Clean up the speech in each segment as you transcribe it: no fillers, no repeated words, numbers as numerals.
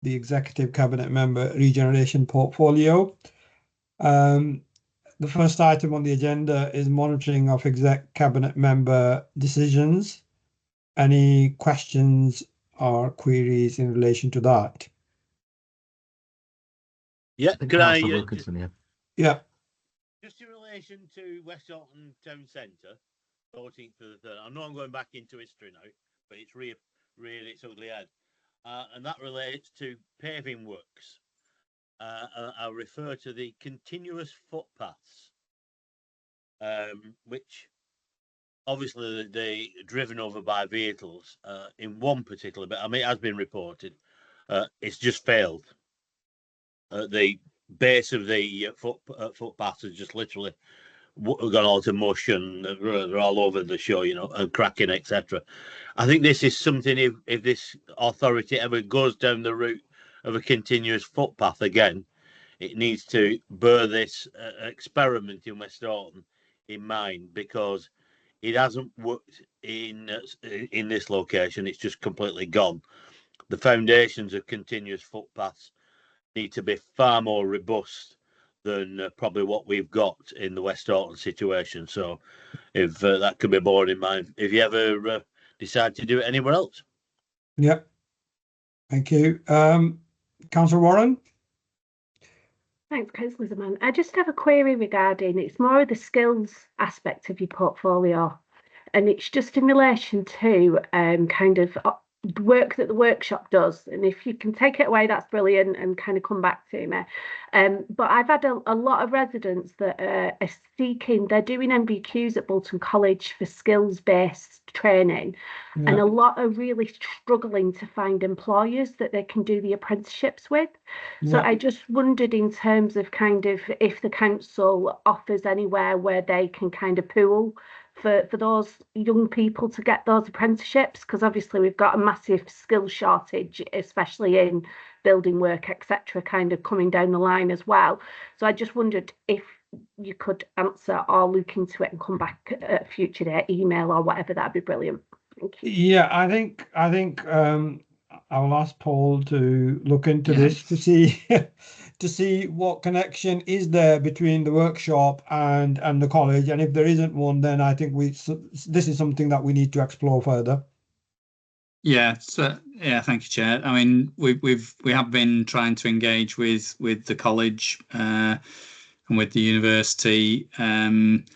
the Executive Cabinet Member Regeneration portfolio. The first item on the agenda is monitoring of Exec Cabinet Member decisions. Any questions or queries in relation to that? Yeah, could I? Yeah. Just in relation to West Bolton Town Centre, 14th to the 3rd. I know I'm going back into history now, but it's really its ugly head. And that relates to paving works. I'll refer to the continuous footpaths, which obviously they're driven over by vehicles. In one particular bit, I mean, it has been reported, it's just failed. The base of the footpath has just literally gone all to mush, and they're all over the show, and cracking, etc. I think this is something, if this authority ever goes down the route of a continuous footpath again, it needs to bear this experiment in West Bolton in mind, because it hasn't worked in this location. It's just completely gone. The foundations of continuous footpaths need to be far more robust than probably what we've got in the West Bolton situation. So if that could be borne in mind if you ever decide to do it anywhere else. Yep. Thank you. Councillor Warren? Thanks, Councillor Zaman. I just have a query regarding, it's more of the skills aspect of your portfolio, and it's just in relation to kind of work that the workshop does. And if you can take it away, that's brilliant, and kind of come back to me. But I've had a lot of residents that are seeking, they're doing MBQs at Bolton College for skills-based training, and a lot are really struggling to find employers that they can do the apprenticeships with. So I just wondered, in terms of kind of if the council offers anywhere where they can kind of pool for those young people to get those apprenticeships, because obviously we've got a massive skill shortage, especially in building work, etc., kind of coming down the line as well. So I just wondered if you could answer or look into it and come back at a future date, email or whatever. That'd be brilliant. Thank you. Yeah, I think I'll ask Paul to look into this to see to see what connection is there between the workshop and the college, and if there isn't one, then I think this is something that we need to explore further. Yeah, so thank you, Chair. I mean, we have been trying to engage with the college and with the university, and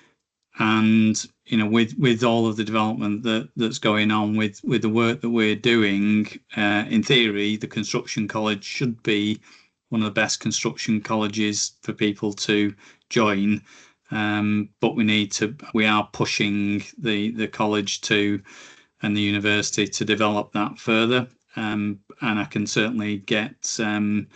with all of the development that's going on with the work that we're doing, in theory, the construction college should be one of the best construction colleges for people to join. But we are pushing the college and the university to develop that further. And I can certainly get the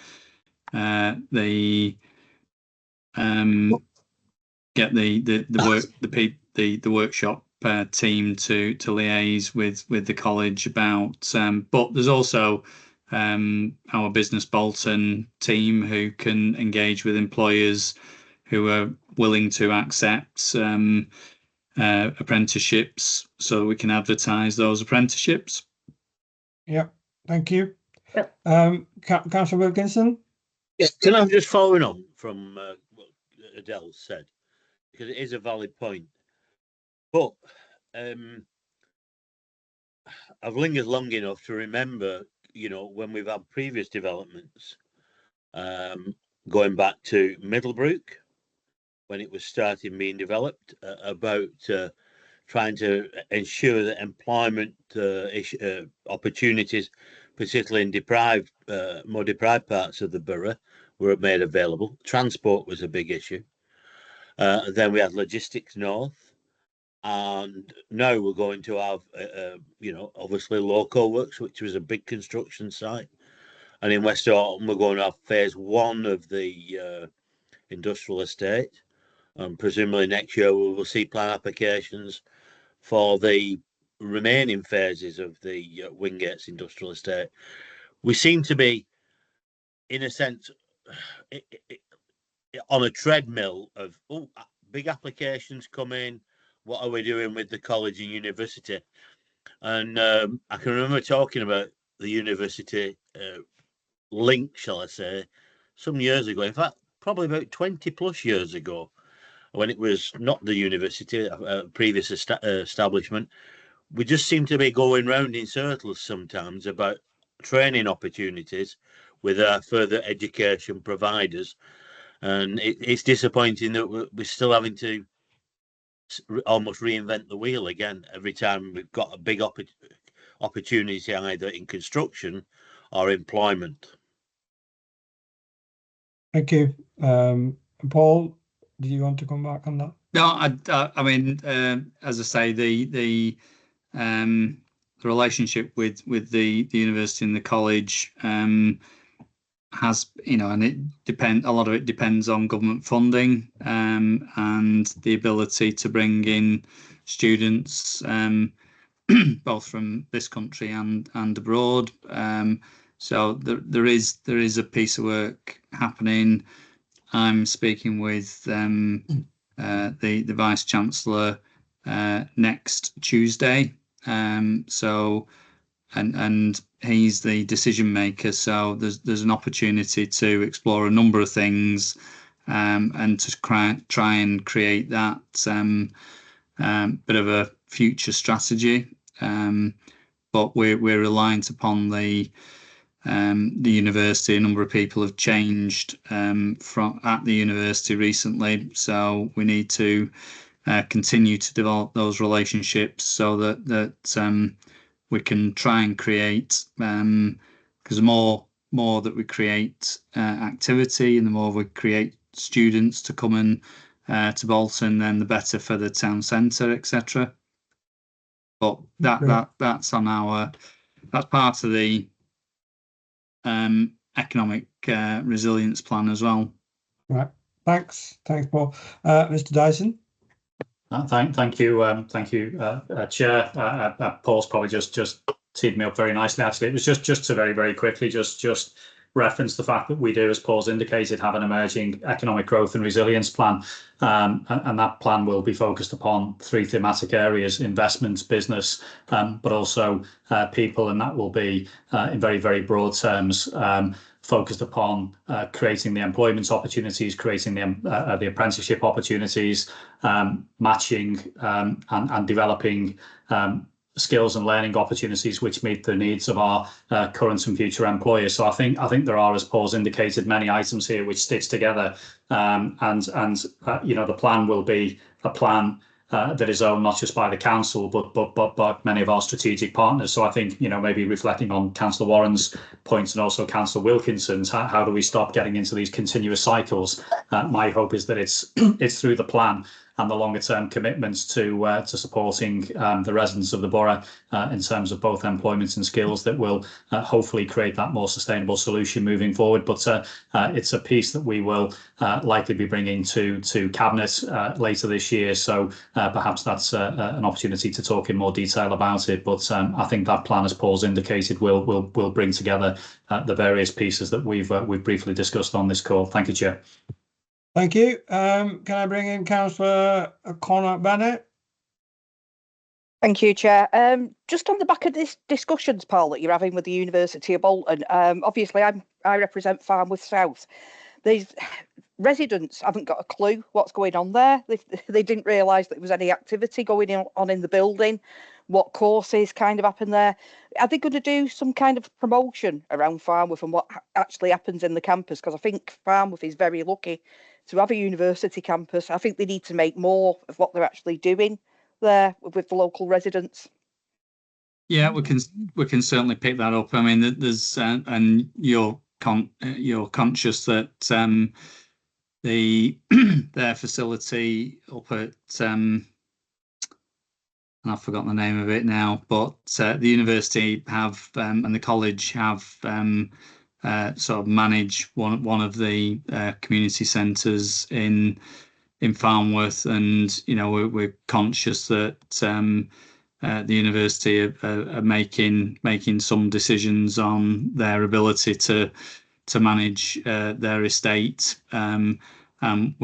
workshop team to liaise with the college about. But there's also our Business Bolton team who can engage with employers who are willing to accept apprenticeships, so we can advertise those apprenticeships. Yeah, thank you. Councillor Wilkinson? Yeah, can I just follow on from what Adele said, because it is a valid point. But I've lingered long enough to remember, when we've had previous developments, going back to Middlebrook, when it was starting being developed, about trying to ensure that employment opportunities, particularly in more deprived parts of the borough, were made available. Transport was a big issue. Then we had logistics north, and now we're going to have, obviously local works, which was a big construction site. And in West Bolton, we're going to have phase 1 of the industrial estate. And presumably next year we will see plan applications for the remaining phases of the Wingates industrial estate. We seem to be, in a sense, on a treadmill of big applications come in. What are we doing with the college and university? And I can remember talking about the university link, shall I say, some years ago. In fact, probably about 20 plus years ago, when it was not the university, a previous establishment. We just seem to be going round in circles sometimes about training opportunities with our further education providers. And it's disappointing that we're still having to almost reinvent the wheel again every time we've got a big opportunity either in construction or employment. Thank you. Paul, do you want to come back on that? No, I mean, as I say, the relationship with the university and the college has, and a lot of it depends on government funding and the ability to bring in students both from this country and abroad. So there is a piece of work happening. I'm speaking with the Vice Chancellor next Tuesday. So and he's the decision maker. So there's an opportunity to explore a number of things and to try and create that bit of a future strategy. But we're reliant upon the university. A number of people have changed at the university recently, so we need to continue to develop those relationships so that we can try and create, because the more that we create activity and the more we create students to come in to Bolton, then the better for the town centre, etc. But that's on that's part of the economic resilience plan as well. Right. Thanks, Paul. Mr. Dyson. Thank you, Chair. Paul's probably just teed me up very nicely. Actually, it was just to very quickly just reference the fact that we do, as Paul's indicated, have an emerging economic growth and resilience plan, and that plan will be focused upon 3 thematic areas: investments, business, but also people, and that will be in very broad terms focused upon creating the employment opportunities, creating the apprenticeship opportunities, matching and developing skills and learning opportunities which meet the needs of our current and future employers. So I think there are, as Paul's indicated, many items here which stitch together, and the plan will be a plan that is owned not just by the council but by many of our strategic partners. So I think maybe reflecting on Councillor Warren's points and also Councillor Wilkinson's, how do we stop getting into these continuous cycles? My hope is that it's through the plan and the longer term commitments to supporting the residents of the borough in terms of both employment and skills that will hopefully create that more sustainable solution moving forward. But it's a piece that we will likely be bringing to Cabinet later this year. So perhaps that's an opportunity to talk in more detail about it. But I think that plan, as Paul's indicated, will bring together the various pieces that we've briefly discussed on this call. Thank you, Chair. Thank you. Can I bring in Councillor Connor Bennett? Thank you, Chair. Just on the back of this discussions, Paul, that you're having with the University of Bolton, obviously I represent Farnworth South. These residents haven't got a clue what's going on there. They didn't realise that there was any activity going on in the building, what courses kind of happen there. Are they going to do some kind of promotion around Farnworth and what actually happens in the campus? Because I think Farnworth is very lucky to have a university campus. I think they need to make more of what they're actually doing there with the local residents. Yeah, we can certainly pick that up. I mean, there's and you're conscious that their facility up at and I've forgotten the name of it now, but the university have and the college have sort of manage one of the community centres in Farnworth, and we're conscious that the university are making some decisions on their ability to manage their estate. We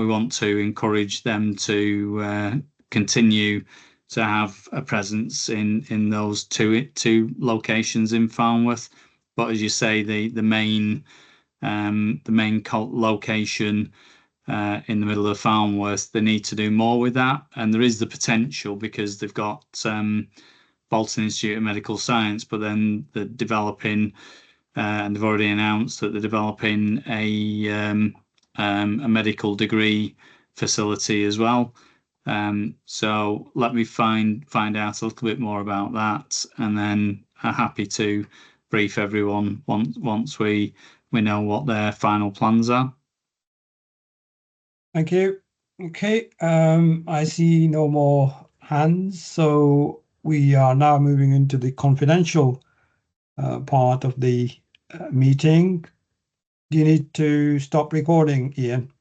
want to encourage them to continue to have a presence in those two locations in Farnworth. but as you say, the main location in the middle of Farnworth, they need to do more with that, and there is the potential because they've got Bolton Institute of Medical Science, but then they're developing, and they've already announced that they're developing a medical degree facility as well. So let me find out a little bit more about that, and then I'm happy to brief everyone once we know what their final plans are. Thank you. Okay, I see no more hands, so we are now moving into the confidential part of the meeting. Do you need to stop recording, Ian?